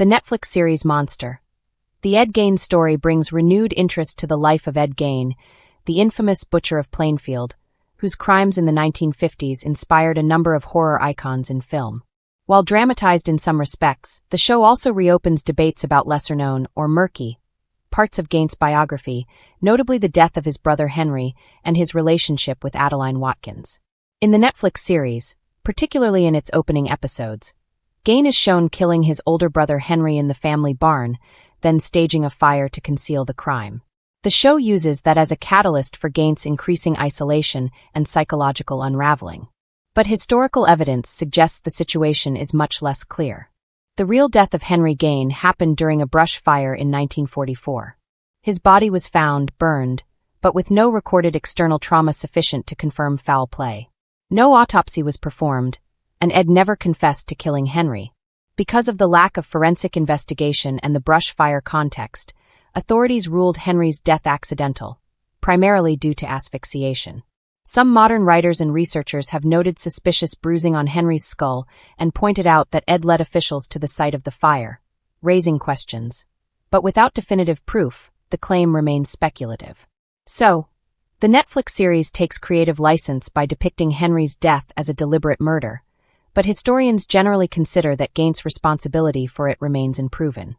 The Netflix series Monster. The Ed Gein story brings renewed interest to the life of Ed Gein, the infamous butcher of Plainfield, whose crimes in the 1950s inspired a number of horror icons in film. While dramatized in some respects, the show also reopens debates about lesser-known, or murky, parts of Gein's biography, notably the death of his brother Henry and his relationship with Adeline Watkins. In the Netflix series, particularly in its opening episodes, Gein is shown killing his older brother Henry in the family barn, then staging a fire to conceal the crime. The show uses that as a catalyst for Gein's increasing isolation and psychological unraveling. But historical evidence suggests the situation is much less clear. The real death of Henry Gein happened during a brush fire in 1944. His body was found, burned, but with no recorded external trauma sufficient to confirm foul play. No autopsy was performed, and Ed never confessed to killing Henry. Because of the lack of forensic investigation and the brush fire context, authorities ruled Henry's death accidental, primarily due to asphyxiation. Some modern writers and researchers have noted suspicious bruising on Henry's skull and pointed out that Ed led officials to the site of the fire, raising questions. But without definitive proof, the claim remains speculative. So, the Netflix series takes creative license by depicting Henry's death as a deliberate murder, but historians generally consider that Gein's responsibility for it remains unproven.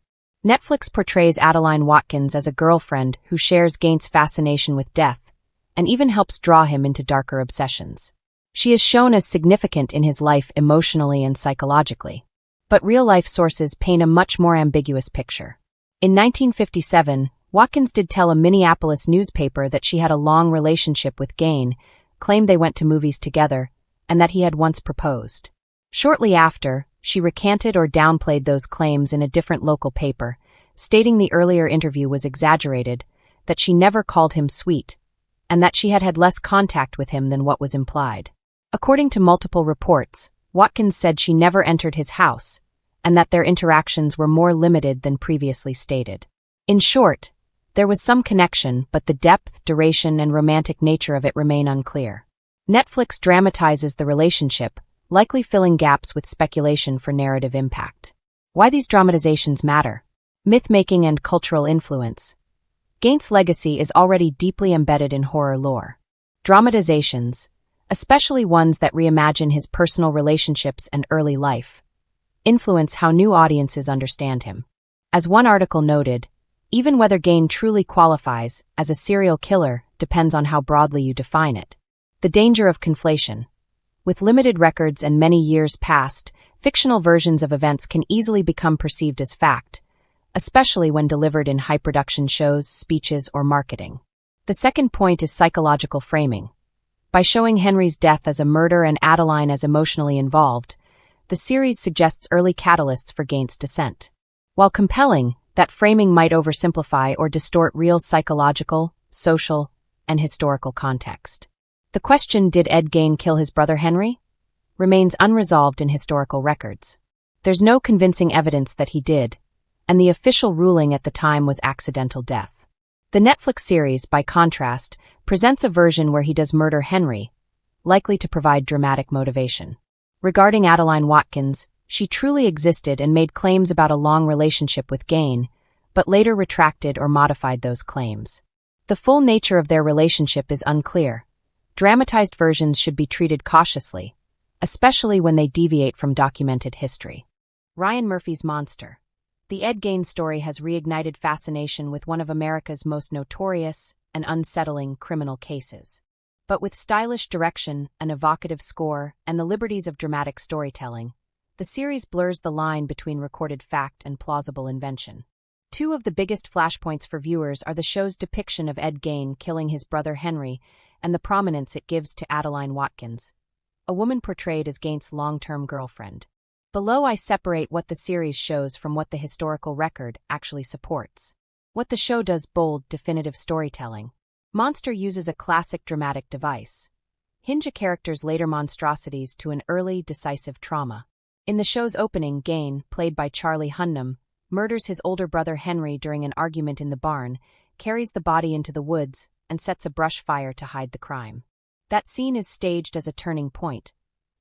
Netflix portrays Adeline Watkins as a girlfriend who shares Gein's fascination with death, and even helps draw him into darker obsessions. She is shown as significant in his life emotionally and psychologically. But real-life sources paint a much more ambiguous picture. In 1957, Watkins did tell a Minneapolis newspaper that she had a long relationship with Gein, claimed they went to movies together, and that he had once proposed. Shortly after, she recanted or downplayed those claims in a different local paper, stating the earlier interview was exaggerated, that she never called him sweet, and that she had had less contact with him than what was implied. According to multiple reports, Watkins said she never entered his house, and that their interactions were more limited than previously stated. In short, there was some connection, but the depth, duration, and romantic nature of it remain unclear. Netflix dramatizes the relationship, likely filling gaps with speculation for narrative impact. Why these dramatizations matter? Myth-making and cultural influence. Gein's legacy is already deeply embedded in horror lore. Dramatizations, especially ones that reimagine his personal relationships and early life, influence how new audiences understand him. As one article noted, even whether Gein truly qualifies as a serial killer depends on how broadly you define it. The danger of conflation. With limited records and many years past, fictional versions of events can easily become perceived as fact, especially when delivered in high-production shows, speeches, or marketing. The second point is psychological framing. By showing Henry's death as a murder and Adeline as emotionally involved, the series suggests early catalysts for Gein's descent. While compelling, that framing might oversimplify or distort real psychological, social, and historical context. The question, did Ed Gein kill his brother Henry, remains unresolved in historical records. There's no convincing evidence that he did, and the official ruling at the time was accidental death. The Netflix series, by contrast, presents a version where he does murder Henry, likely to provide dramatic motivation. Regarding Adeline Watkins, she truly existed and made claims about a long relationship with Gein, but later retracted or modified those claims. The full nature of their relationship is unclear. Dramatized versions should be treated cautiously, especially when they deviate from documented history. Ryan Murphy's Monster. The Ed Gein story has reignited fascination with one of America's most notorious and unsettling criminal cases. But with stylish direction, an evocative score, and the liberties of dramatic storytelling, the series blurs the line between recorded fact and plausible invention. Two of the biggest flashpoints for viewers are the show's depiction of Ed Gein killing his brother Henry and the prominence it gives to Adeline Watkins, a woman portrayed as Gein's long-term girlfriend. Below, I separate what the series shows from what the historical record actually supports. What the show does: bold, definitive storytelling. Monster uses a classic dramatic device. Hinge a character's later monstrosities to an early, decisive trauma. In the show's opening, Gein, played by Charlie Hunnam, murders his older brother Henry during an argument in the barn, carries the body into the woods, and sets a brush fire to hide the crime. That scene is staged as a turning point,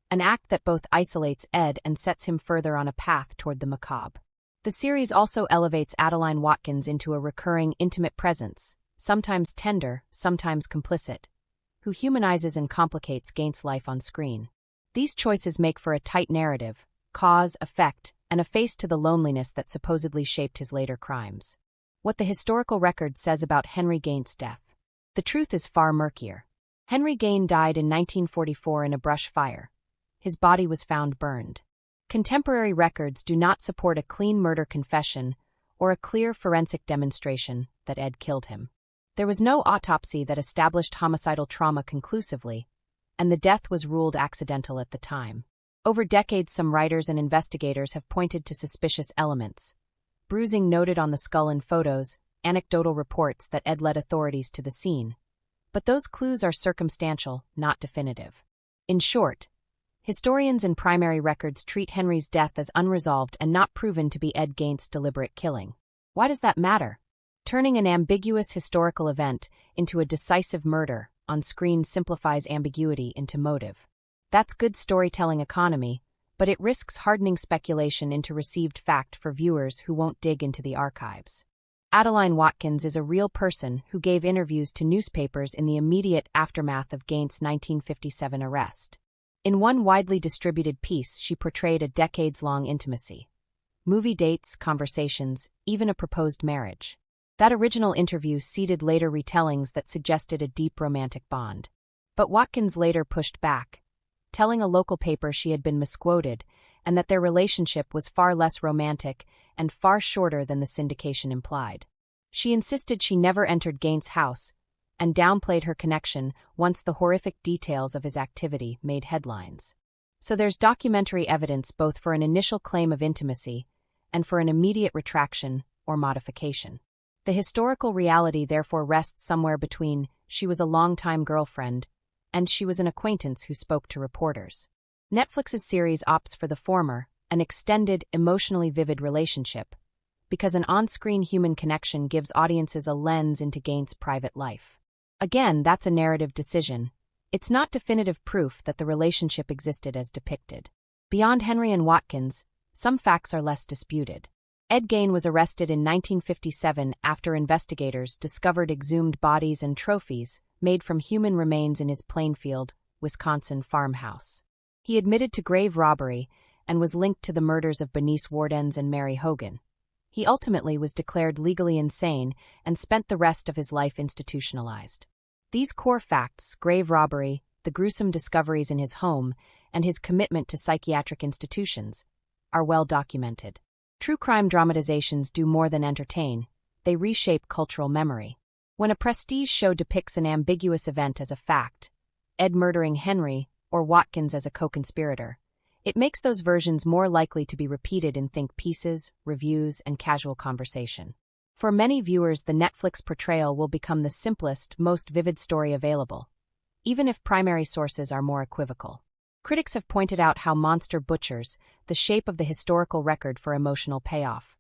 an act that both isolates Ed and sets him further on a path toward the macabre. The series also elevates Adeline Watkins into a recurring, intimate presence, sometimes tender, sometimes complicit, who humanizes and complicates Gein's life on screen. These choices make for a tight narrative, cause, effect, and a face to the loneliness that supposedly shaped his later crimes. What the historical record says about Henry Gein's death. The truth is far murkier. Henry Gein died in 1944 in a brush fire. His body was found burned. Contemporary records do not support a clean murder confession or a clear forensic demonstration that Ed killed him. There was no autopsy that established homicidal trauma conclusively, and the death was ruled accidental at the time. Over decades, some writers and investigators have pointed to suspicious elements. Bruising noted on the skull in photos, anecdotal reports that Ed led authorities to the scene. But those clues are circumstantial, not definitive. In short, historians and primary records treat Henry's death as unresolved and not proven to be Ed Gein's deliberate killing. Why does that matter? Turning an ambiguous historical event into a decisive murder on screen simplifies ambiguity into motive. That's good storytelling economy, but it risks hardening speculation into received fact for viewers who won't dig into the archives. Adeline Watkins is a real person who gave interviews to newspapers in the immediate aftermath of Gein's 1957 arrest. In one widely distributed piece, she portrayed a decades-long intimacy. Movie dates, conversations, even a proposed marriage. That original interview seeded later retellings that suggested a deep romantic bond. But Watkins later pushed back, telling a local paper she had been misquoted and that their relationship was far less romantic and far shorter than the syndication implied. She insisted she never entered Gein's house and downplayed her connection once the horrific details of his activity made headlines. So there's documentary evidence both for an initial claim of intimacy and for an immediate retraction or modification. The historical reality therefore rests somewhere between she was a longtime girlfriend and she was an acquaintance who spoke to reporters. Netflix's series opts for the former, an extended, emotionally vivid relationship, because an on-screen human connection gives audiences a lens into Gein's private life. Again, that's a narrative decision. It's not definitive proof that the relationship existed as depicted. Beyond Henry and Watkins, some facts are less disputed. Ed Gein was arrested in 1957 after investigators discovered exhumed bodies and trophies made from human remains in his Plainfield, Wisconsin farmhouse. He admitted to grave robbery and was linked to the murders of Bernice Wardenz and Mary Hogan. He ultimately was declared legally insane and spent the rest of his life institutionalized. These core facts, grave robbery, the gruesome discoveries in his home, and his commitment to psychiatric institutions, are well documented. True crime dramatizations do more than entertain, they reshape cultural memory. When a prestige show depicts an ambiguous event as a fact, Ed murdering Henry or Watkins as a co-conspirator, it makes those versions more likely to be repeated in think pieces, reviews, and casual conversation. For many viewers, the Netflix portrayal will become the simplest, most vivid story available, even if primary sources are more equivocal. Critics have pointed out how Monster butchers the shape of the historical record for emotional payoff.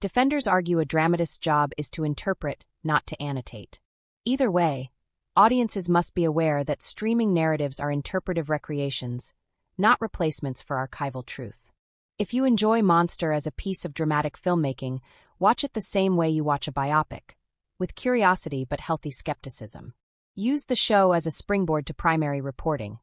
Defenders argue a dramatist's job is to interpret, not to annotate. Either way, audiences must be aware that streaming narratives are interpretive recreations, not replacements for archival truth. If you enjoy Monster as a piece of dramatic filmmaking, watch it the same way you watch a biopic, with curiosity but healthy skepticism. Use the show as a springboard to primary reporting.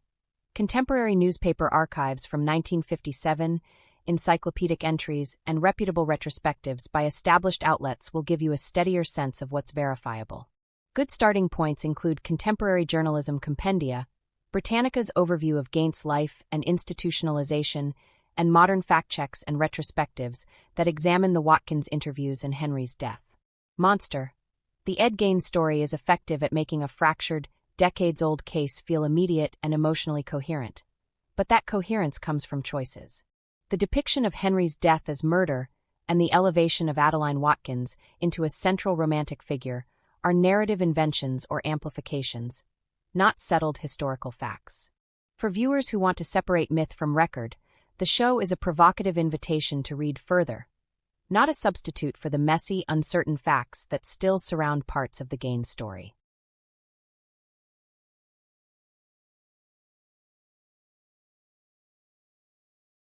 Contemporary newspaper archives from 1957, encyclopedic entries, and reputable retrospectives by established outlets will give you a steadier sense of what's verifiable. Good starting points include Contemporary Journalism Compendia, Britannica's overview of Gein's life and institutionalization, and modern fact-checks and retrospectives that examine the Watkins interviews and Henry's death. Monster. The Ed Gein story is effective at making a fractured, decades-old case feel immediate and emotionally coherent. But that coherence comes from choices. The depiction of Henry's death as murder and the elevation of Adeline Watkins into a central romantic figure are narrative inventions or amplifications, not settled historical facts. For viewers who want to separate myth from record, the show is a provocative invitation to read further, not a substitute for the messy, uncertain facts that still surround parts of the Gein story.